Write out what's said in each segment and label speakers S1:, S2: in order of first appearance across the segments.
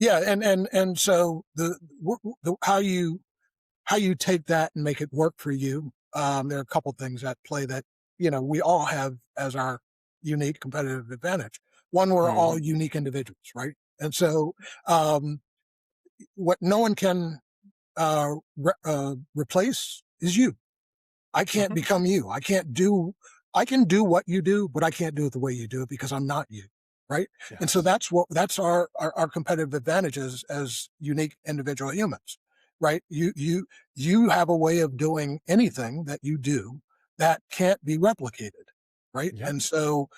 S1: Yeah, and so how you take that and make it work for you. There are a couple things at play that we all have as our unique competitive advantage. One, we're all
S2: Mhm.
S1: unique individuals, right? And so, um, what no one can replace is you. I can't
S2: Mhm.
S1: become you. I can do what you do, but I can't do it the way you do it because I'm not you. Right. And so
S2: Yes.
S1: that's our competitive advantages as unique individual humans. Right. You have a way of doing anything that you do that can't be replicated. Right.
S2: Yep.
S1: And so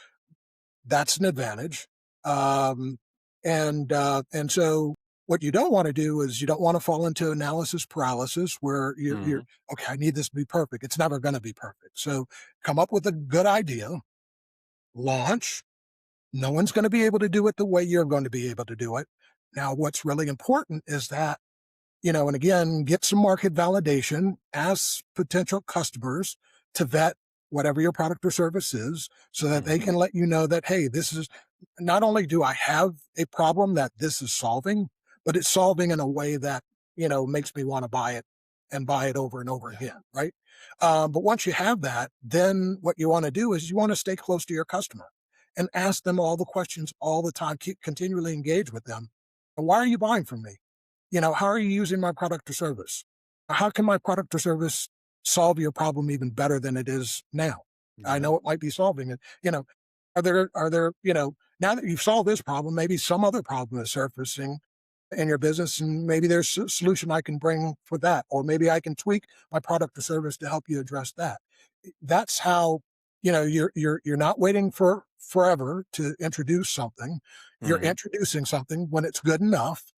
S1: that's an advantage. Um, and so what you don't want to do is you don't want to fall into analysis paralysis where you're
S2: Mhm.
S1: okay. I need this to be perfect. It's never going to be perfect. So come up with a good idea, launch. No one's going to be able to do it the way you're going to be able to do it. Now, what's really important is that and again, get some market validation, ask potential customers to vet whatever your product or service is so that they
S2: Mhm.
S1: can let you know that, hey, this is not only do I have a problem that this is solving, but it's solving in a way that, makes me want to buy it and buy it over and over
S2: Yeah.
S1: again. Right. But once you have that, then what you want to do is you want to stay close to your customer and ask them all the questions all the time, keep continually engage with them. Why are you buying from me? How are you using my product or service? How can my product or service solve your problem even better than it is now? I
S2: Yep.
S1: know it might be solving it. Are there, now that you've solved this problem, maybe some other problem is surfacing in your business and maybe there's a solution I can bring for that, or maybe I can tweak my product or service to help you address that. That's how, you're not waiting for forever to introduce something. You're
S2: Mhm.
S1: introducing something when it's good enough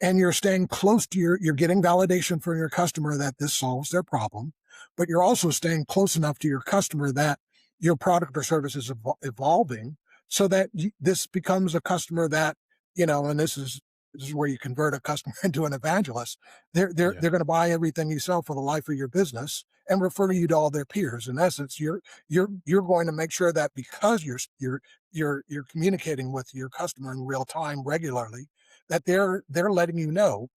S1: and you're staying close to you're getting validation from your customer that this solves their problem, but you're also staying close enough to your customer that your product or service is evolving so that this becomes a customer that, and this is where you convert a customer into an evangelist. They're they're
S2: Yeah.
S1: they're going to buy everything you sell for the life of your business and refer you to all their peers. In essence, you're going to make sure that because you're communicating with your customer in real time regularly, that they're letting you know,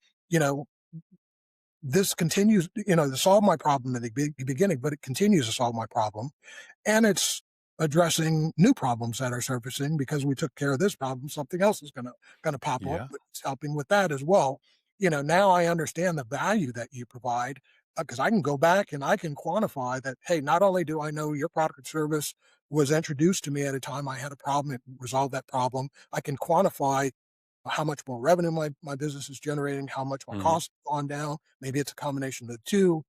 S1: this continues, to solve my problem in the beginning, but it continues to solve my problem. And it's addressing new problems that are surfacing because we took care of this problem. Something else is gonna pop up,
S2: Yeah.
S1: but it's helping with that as well. Now I understand the value that you provide because I can go back and I can quantify that. Hey, not only do I know your product or service was introduced to me at a time I had a problem, it resolved that problem. I can quantify how much more revenue my business is generating, how much my
S2: Mhm.
S1: costs have gone down. Maybe it's a combination of the two.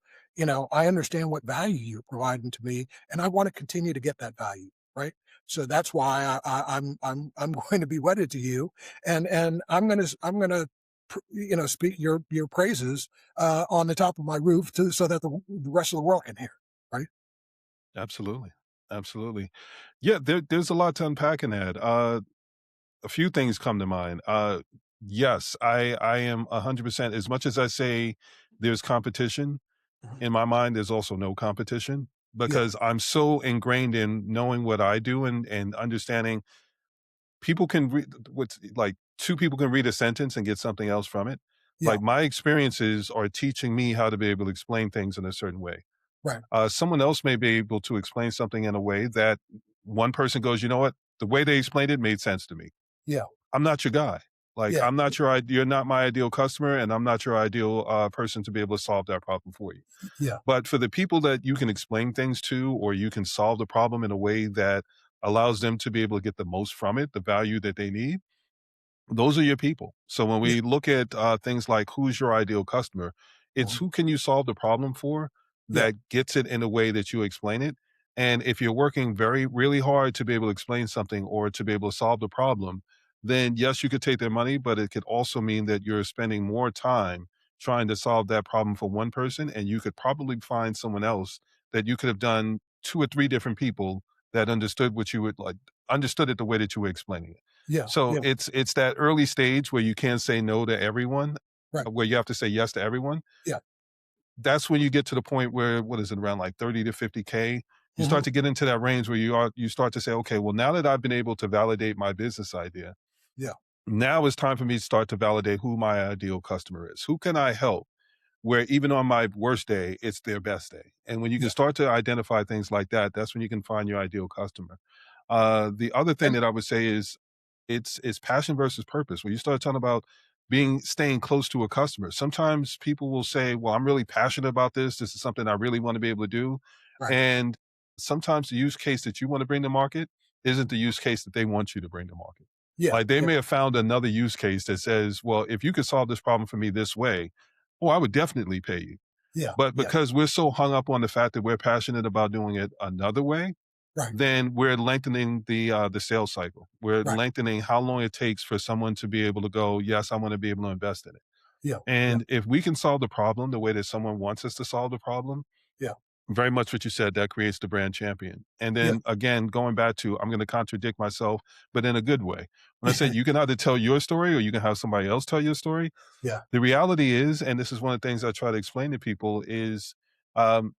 S1: I understand what value you're providing to me, and I want to continue to get that value. Right. So that's why I'm going to be wedded to you, and I'm gonna speak your praises on the top of my roof so that the rest of the world can hear. Right.
S2: Absolutely. Absolutely. Yeah, there's a lot to unpack in that. A few things come to mind. Yes, I am 100%. As much as I say there's competition,
S1: Mhm.
S2: in my mind, there's also no competition
S1: Yeah.
S2: because I'm so ingrained in knowing what I do and understanding people can read what's like two people can read a sentence and get something else from it.
S1: Yeah.
S2: Like my experiences are teaching me how to be able to explain things in a certain way.
S1: Right.
S2: Someone else may be able to explain something in a way that one person goes, you know what? The way they explained it made sense to me.
S1: Yeah.
S2: I'm not your guy. Like,
S1: Yeah.
S2: I'm not you're not my ideal customer, and I'm not your ideal person to be able to solve that problem for you.
S1: Yeah.
S2: But for the people that you can explain things to, or you can solve the problem in a way that allows them to be able to get the most from it, the value that they need, those are your people. So when
S1: Yeah.
S2: we look at things like who's your ideal customer, it's
S1: Mhm.
S2: who can you solve the problem for
S1: Yeah.
S2: that gets it in a way that you explain it. And if you're working very, really hard to be able to explain something or to be able to solve the problem, then yes, you could take their money, but it could also mean that you're spending more time trying to solve that problem for one person. And you could probably find someone else that you could have done two or three different people that understood what you would like, understood it the way that you were explaining it.
S1: Yeah.
S2: So
S1: Yeah.
S2: it's that early stage where you can't say no to everyone,
S1: Right.
S2: where you have to say yes to everyone.
S1: Yeah.
S2: That's when you get to the point where what is it, around like 30 to 50K, you
S1: Mhm.
S2: start to get into that range where you start to say, okay, well, now that I've been able to validate my business idea,
S1: Yeah.
S2: Now it's time for me to start to validate who my ideal customer is. Who can I help where even on my worst day, it's their best day? And when you can
S1: Yeah,
S2: start to identify things like that, that's when you can find your ideal customer. The other thing
S1: and
S2: that I would say is it's passion versus purpose. When you start talking about staying close to a customer, sometimes people will say, "Well, I'm really passionate about this. This is something I really want to be able to do."
S1: right.
S2: And sometimes the use case that you want to bring to market isn't the use case that they want you to bring to market.
S1: Yeah,
S2: Like they
S1: yeah,
S2: may have found another use case that says, "Well, if you could solve this problem for me this way, oh, I would definitely pay you."
S1: yeah,
S2: But
S1: yeah,
S2: because we're so hung up on the fact that we're passionate about doing it another way,
S1: right,
S2: then we're lengthening the sales cycle. We're
S1: right.
S2: lengthening how long it takes for someone to be able to go, "Yes, I wanna be able to invest in it."
S1: Yeah, yeah,
S2: And if we can solve the problem the way that someone wants us to solve the problem,
S1: yeah,
S2: very much what you said, that creates the brand champion. And
S1: yeah,
S2: then again, going back to I'm gonna contradict myself, but in a good way. When I said you can either tell your story or you can have somebody else tell your story,
S1: yeah,
S2: the reality is, and this is one of the things I try to explain to people is, um,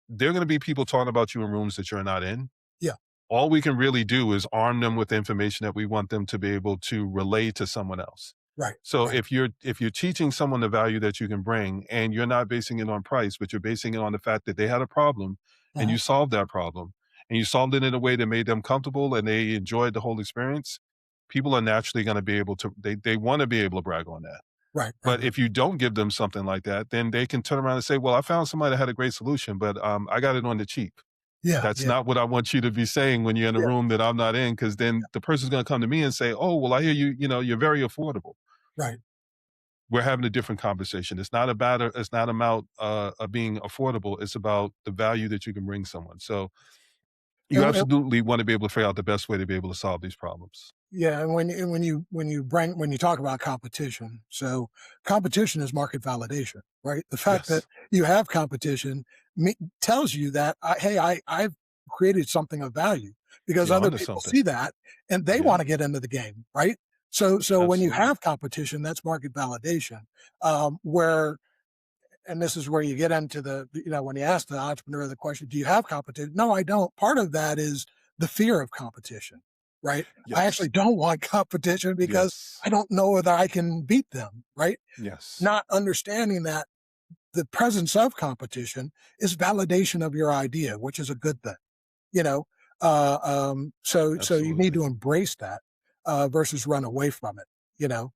S2: there are gonna be people talking about you in rooms that you're not in.
S1: yeah,
S2: All we can really do is arm them with information that we want them to be able to relay to someone else.
S1: right,
S2: So
S1: right.
S2: if you're teaching someone the value that you can bring and you're not basing it on price, but you're basing it on the fact that they had a problem and
S1: Uh-huh.
S2: you solved that problem and you solved it in a way that made them comfortable and they enjoyed the whole experience, people are naturally going to be able to they want to be able to brag on that.
S1: Right, right,
S2: But
S1: right.
S2: if you don't give them something like that, then they can turn around and say, "Well, I found somebody that had a great solution, but I got it on the cheap."
S1: Yeah,
S2: That's
S1: yeah,
S2: not what I want you to be saying when you're in a
S1: yeah,
S2: room that I'm not in, because then the person's gonna come to me and say, "Oh, well, I hear you're very affordable."
S1: right.
S2: We're having a different conversation. It's not about being affordable, it's about the value that you can bring someone. So, you
S1: And
S2: absolutely wanna be able to figure out the best way to be able to solve these problems.
S1: yeah, and when you talk about competition, so competition is market validation, right? The fact that
S2: Yes.
S1: you have competition tells you that I've created something of value because
S2: You're
S1: other
S2: onto
S1: people
S2: something.
S1: see that and they
S2: Yeah,
S1: want to get into the game, right? So when you
S2: absolutely.
S1: have competition, that's market validation. Where and this is where you get into when you ask the entrepreneur the question, do you have competition? No, I don't. Part of that is the fear of competition, right? I
S2: Yes.
S1: actually don't want competition because
S2: Yes.
S1: I don't know whether I can beat them, right?
S2: Yes.
S1: Not understanding that the presence of competition is validation of your idea, which is a good thing, you know. So you need
S2: Absolutely.
S1: to embrace that versus run away from it, you know.